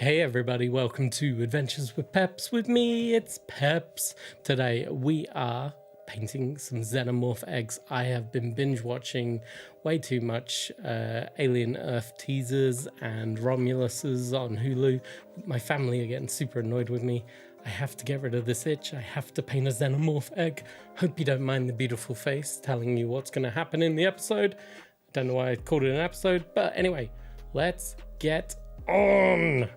Hey everybody, welcome to Adventures with Peps. With me, it's Peps. Today we are painting some Xenomorph eggs. I have been binge watching way too much Alien Earth teasers and Romuluses on Hulu. My family are getting super annoyed with me. I have to get rid of this itch. I have to paint a Xenomorph egg. Hope you don't mind the beautiful face telling you what's going to happen in the episode. I don't know why I called it an episode, but anyway, let's get on.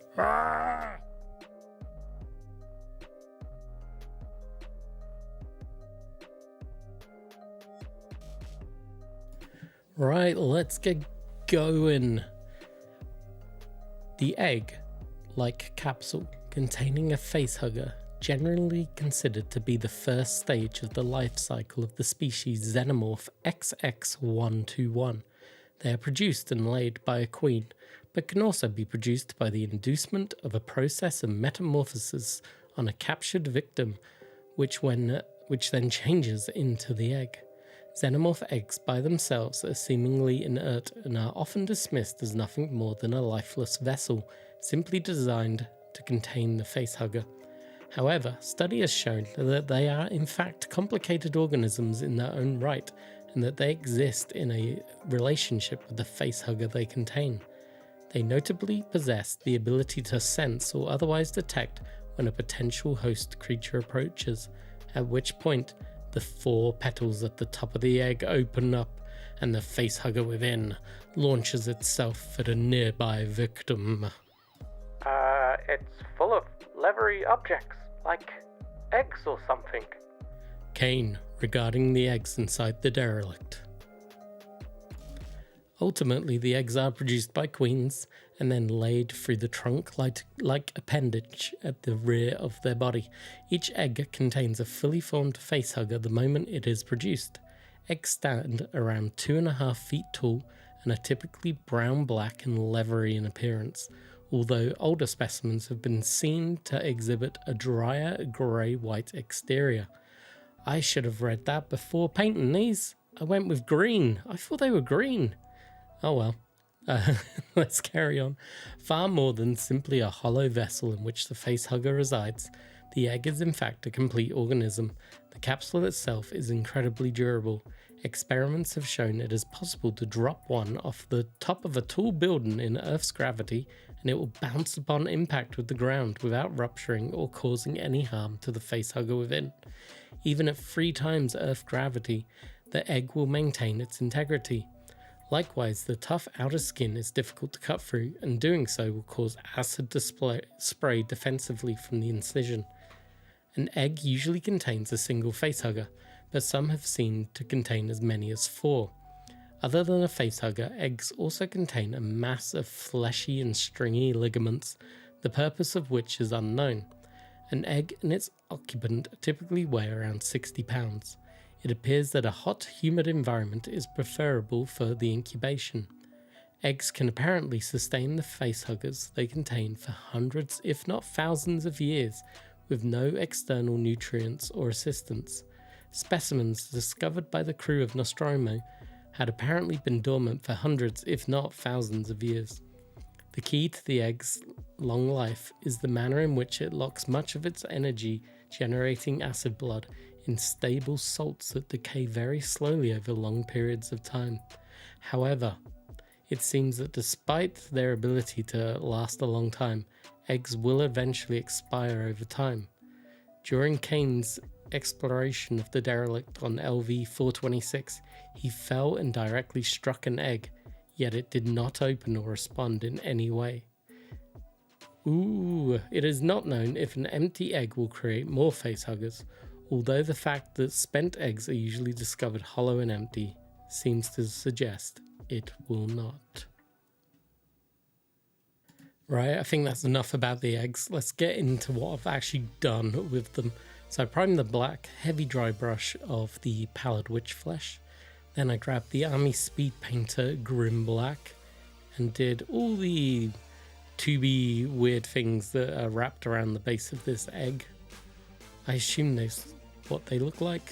Right, let's get going. The egg, like capsule, containing a facehugger, generally considered to be the first stage of the life cycle of the species Xenomorph XX121. They are produced and laid by a queen, but can also be produced by the inducement of a process of metamorphosis on a captured victim, which then changes into the egg. Xenomorph eggs by themselves are seemingly inert and are often dismissed as nothing more than a lifeless vessel, simply designed to contain the facehugger. However, study has shown that they are in fact complicated organisms in their own right, and that they exist in a relationship with the facehugger they contain. They notably possess the ability to sense or otherwise detect when a potential host creature approaches, at which point the 4 petals at the top of the egg open up and the facehugger within launches itself at a nearby victim. It's full of leathery objects, like eggs or something. Kane, regarding the eggs inside the derelict. Ultimately, the eggs are produced by queens and then laid through the trunk-like appendage at the rear of their body. Each egg contains a fully formed facehugger the moment it is produced. Eggs stand around 2.5 feet tall and are typically brown-black and leathery in appearance, although older specimens have been seen to exhibit a drier grey-white exterior. I should have read that before painting these. I went with green. I thought they were green. Oh well. Let's carry on. Far more than simply a hollow vessel in which the facehugger resides, the egg is in fact a complete organism. The capsule itself is incredibly durable. Experiments have shown it is possible to drop one off the top of a tall building in Earth's gravity, and it will bounce upon impact with the ground without rupturing or causing any harm to the facehugger within. Even at 3 times Earth gravity, the egg will maintain its integrity. Likewise, the tough outer skin is difficult to cut through, and doing so will cause acid to spray defensively from the incision. An egg usually contains a single facehugger, but some have seen to contain as many as 4. Other than a facehugger, eggs also contain a mass of fleshy and stringy ligaments, the purpose of which is unknown. An egg and its occupant typically weigh around 60 pounds. It appears that a hot, humid environment is preferable for the incubation. Eggs can apparently sustain the facehuggers they contain for hundreds, if not thousands of years, with no external nutrients or assistance. Specimens discovered by the crew of Nostromo had apparently been dormant for hundreds, if not thousands of years. The key to the egg's long life is the manner in which it locks much of its energy generating acid blood in stable salts that decay very slowly over long periods of time. However, it seems that despite their ability to last a long time, eggs will eventually expire over time. During Kane's exploration of the derelict on LV-426, he fell and directly struck an egg, yet it did not open or respond in any way. It is not known if an empty egg will create more facehuggers, although the fact that spent eggs are usually discovered hollow and empty seems to suggest it will not. Right, I think that's enough about the eggs. Let's get into what I've actually done with them. So I primed the black heavy dry brush of the Pallid Witch Flesh. Then I grabbed the Army Speed Painter Grim Black and did all the tubey weird things that are wrapped around the base of this egg. I assume that's what they look like.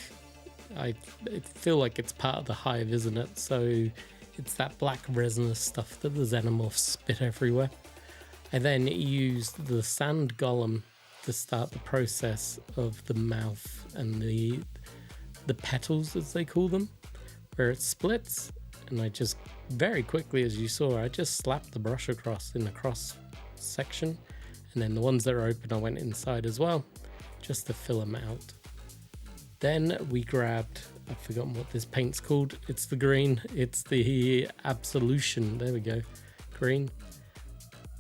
I feel like it's part of the hive, isn't it? So it's that black resinous stuff that the Xenomorphs spit everywhere. I then used the sand golem to start the process of the mouth and the petals, as they call them, where it splits. And I just very quickly, as you saw, I just slapped the brush across in the cross section, and then the ones that are open I went inside as well, just to fill them out. Then we grabbed, I've forgotten what this paint's called, it's the green, it's the Absolution, there we go, green.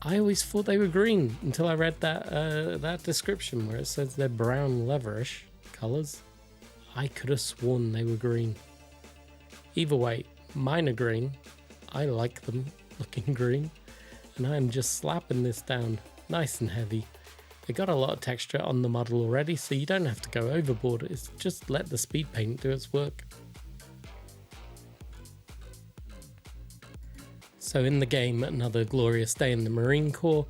I always thought they were green until I read that description where it says they're brown leatherish colours. I could have sworn they were green. Either way, mine are green. I like them looking green, and I'm just slapping this down nice and heavy. They got a lot of texture on the model already, so you don't have to go overboard. It's just let the speed paint do its work. So in the game, another glorious day in the Marine Corps,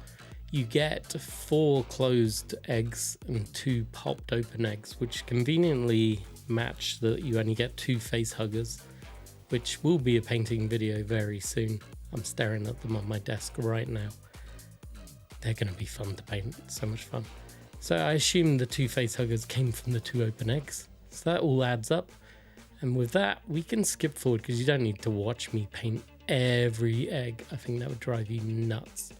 you get 4 closed eggs and 2 popped open eggs, which conveniently match that you only get 2 facehuggers, which will be a painting video very soon. I'm staring at them on my desk right now. They're going to be fun to paint, so much fun. So I assume the 2 facehuggers came from the 2 open eggs, so that all adds up. And with that, we can skip forward because you don't need to watch me paint every egg. I think that would drive you nuts.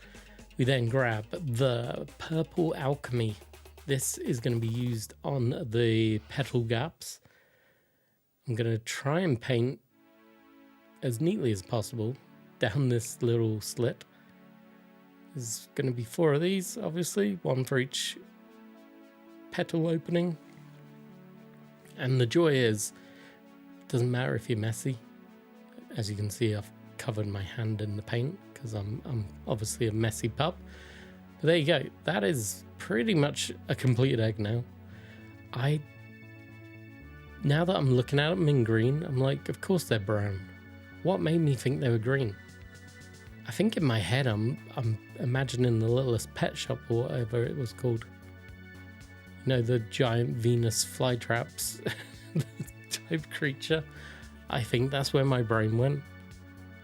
We then grab the purple alchemy. This is going to be used on the petal gaps. I'm going to try and paint as neatly as possible down this little slit. There's going to be 4 of these, obviously, 1 for each petal opening. And the joy is, it doesn't matter if you're messy. As you can see, I've covered my hand in the paint because I'm obviously a messy pup. But there you go. That is pretty much a completed egg now. Now that I'm looking at them in green, I'm like, of course they're brown. What made me think they were green? I think in my head I'm imagining the Littlest Pet Shop or whatever it was called. You know, the giant Venus flytraps type creature. I think that's where my brain went.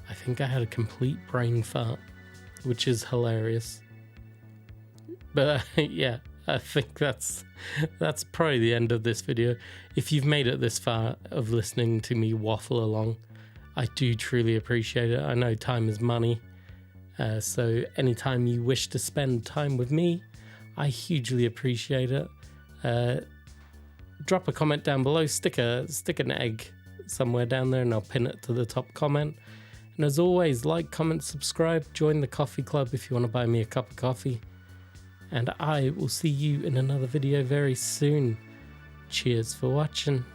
I think I had a complete brain fart, which is hilarious. But yeah, I think that's probably the end of this video. If you've made it this far of listening to me waffle along, I do truly appreciate it. I know time is money. So anytime you wish to spend time with me, I hugely appreciate it. Drop a comment down below, stick an egg somewhere down there and I'll pin it to the top comment. And as always, like, comment, subscribe, join the coffee club if you want to buy me a cup of coffee. And I will see you in another video very soon. Cheers for watching.